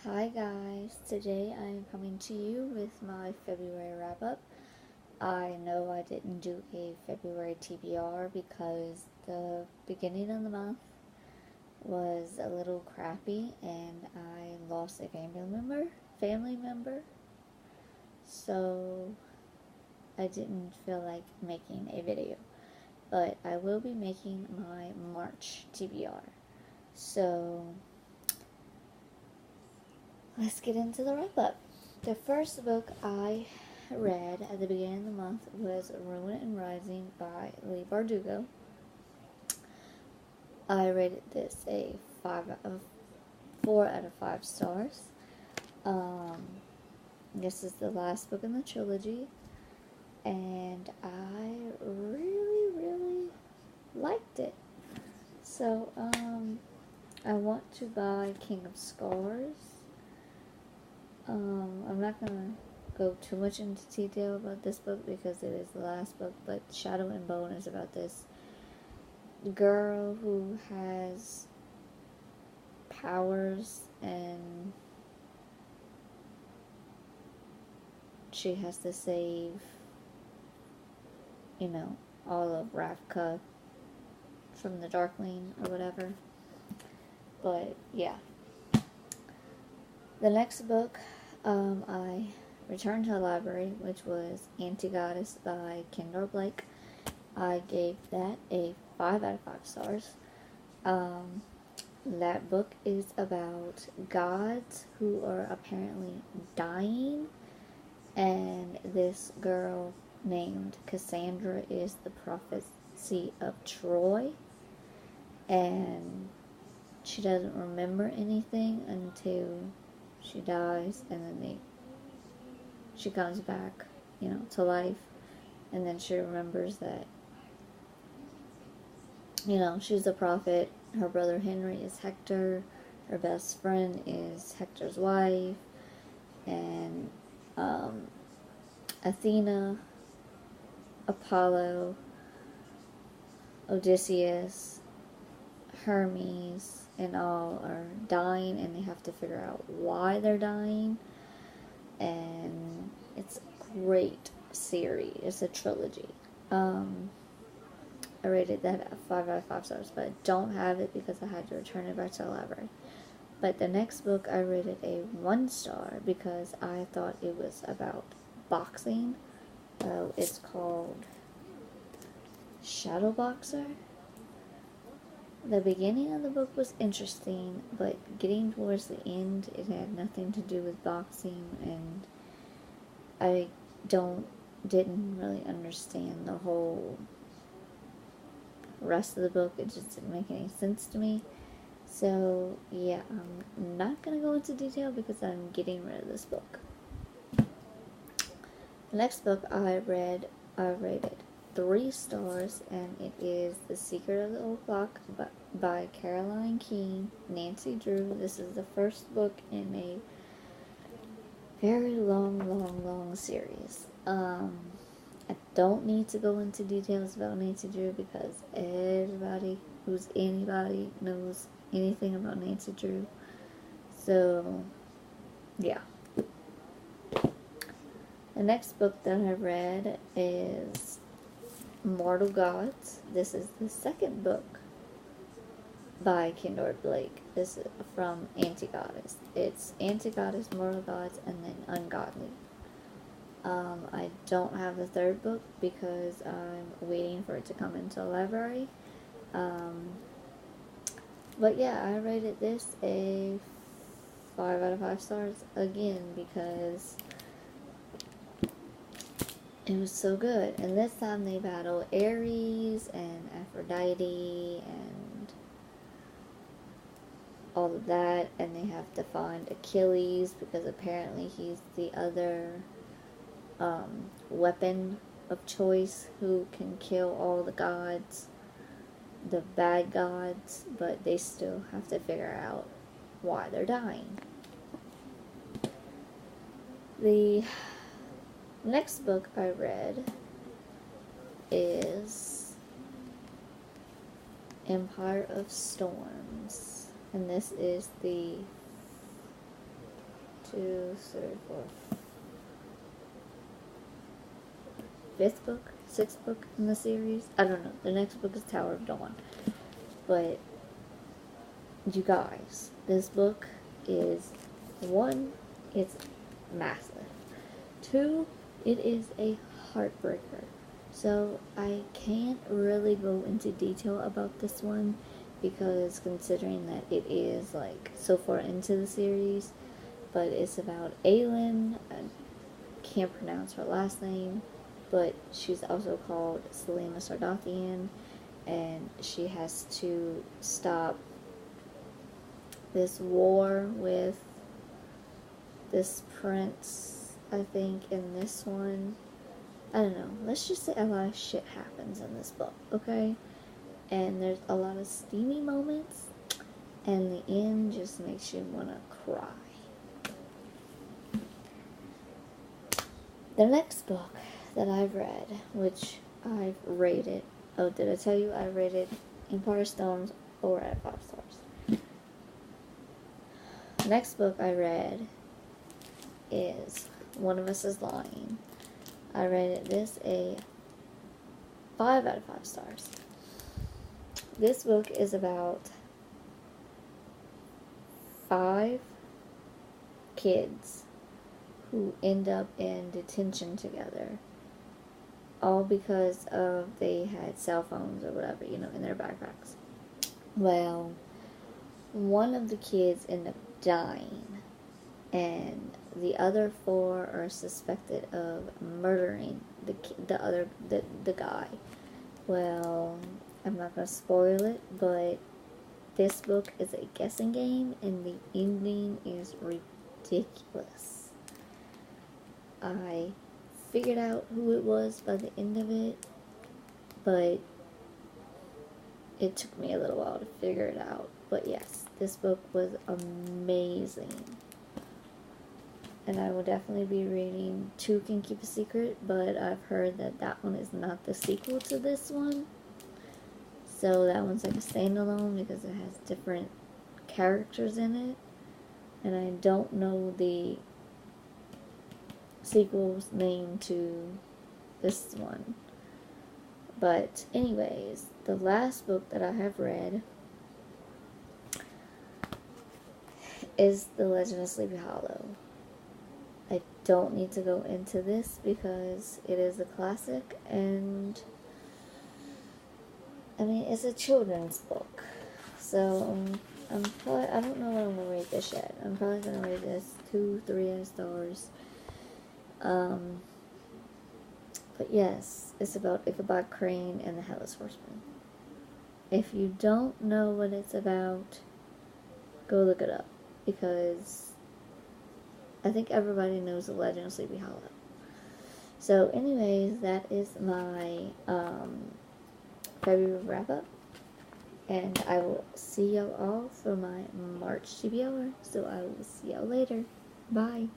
Hi guys, today I am coming to you with my February wrap up. I know I didn't do a February TBR because the beginning of the month was a little crappy and I lost a family member. So I didn't feel like making a video. But I will be making my March TBR. So let's get into the wrap up. The first book I read at the beginning of the month was Ruin and Rising by Leigh Bardugo. I rated this a 4 out of 5 stars. This is the last book in the trilogy, and I really liked it. So, I want to buy King of Scars. I'm not gonna go too much into detail about this book because it is the last book, but Shadow and Bone is about this girl who has powers and she has to save, all of Ravka from the Darkling or whatever. But yeah. The next book, I returned to the library, which was Anti-Goddess by Kendall Blake. I gave that a 5 out of 5 stars. That book is about gods who are apparently dying, and this girl named Cassandra is the prophecy of Troy, and she doesn't remember anything until she dies, and then she comes back, to life, and then she remembers that, she's a prophet. Her brother Henry is Hector. Her best friend is Hector's wife, and Athena, Apollo, Odysseus, Hermes, and all are dying, and they have to figure out why they're dying. And it's a great series. It's a trilogy. I rated that a 5 out of 5 stars, but I don't have it because I had to return it back to the library. But the next book I rated a 1 star because I thought it was about boxing. It's called Shadow Boxer. The beginning of the book was interesting, but getting towards the end, it had nothing to do with boxing, and I didn't really understand the whole rest of the book. It just didn't make any sense to me. So yeah, I'm not gonna go into detail because I'm getting rid of this book. The next book I rated 3 stars, and it is The Secret of the Old Clock by Caroline Keene, Nancy Drew. This is the first book in a very long series. I don't need to go into details about Nancy Drew because everybody who's anybody knows anything about Nancy Drew. So, yeah. The next book that I read is Mortal Gods. This is the second book by Kendall Blake. This is from Anti-Goddess. It's Anti-Goddess, Mortal Gods, and then Ungodly. I don't have the third book because I'm waiting for it to come into the library. But yeah, I rated this a 5 out of 5 stars again because it was so good. And this time they battle Ares and Aphrodite and all of that, and they have to find Achilles because apparently he's the other weapon of choice who can kill all the gods, the bad gods, but they still have to figure out why they're dying. The next book I read is Empire of Storms, and this is the 2, 3, 4, fifth book, sixth book in the series. I don't know. The next book is Tower of Dawn. But you guys, this book is, one, it's massive. Two, it is a heartbreaker. So I can't really go into detail about this one because considering that it is like so far into the series, but it's about Aelin. I can't pronounce her last name, but she's also called Selena Sardathian, and she has to stop this war with this prince, I think, in this one. I don't know. Let's just say a lot of shit happens in this book, okay? And there's a lot of steamy moments, and the end just makes you want to cry. The next book that I've read, which I've rated, oh, did I tell you I rated Empire Stones 4 out of 5 stars? The next book I read is One of Us is Lying. I rated this a 5 out of 5 stars. This book is about 5 kids who end up in detention together, all because of they had cell phones or whatever, in their backpacks. Well, one of the kids ended up dying, and the other 4 are suspected of murdering the guy. Well, I'm not gonna spoil it, but this book is a guessing game, and the ending is ridiculous. I figured out who it was by the end of it, but it took me a little while to figure it out. But yes, this book was amazing. And I will definitely be reading Two Can Keep a Secret, but I've heard that that one is not the sequel to this one. So that one's like a standalone because it has different characters in it. And I don't know the sequel's name to this one. But anyways, the last book that I have read is The Legend of Sleepy Hollow. I don't need to go into this because it is a classic, and I mean, it's a children's book. So I don't know what I'm gonna rate this yet. I'm probably gonna rate this 2, 3 stars. But yes, it's about Ichabod Crane and the Headless Horseman. If you don't know what it's about, go look it up, because I think everybody knows The Legend of Sleepy Hollow. So anyways, that is my February wrap-up. And I will see y'all all for my March TBR. So I will see y'all later. Bye.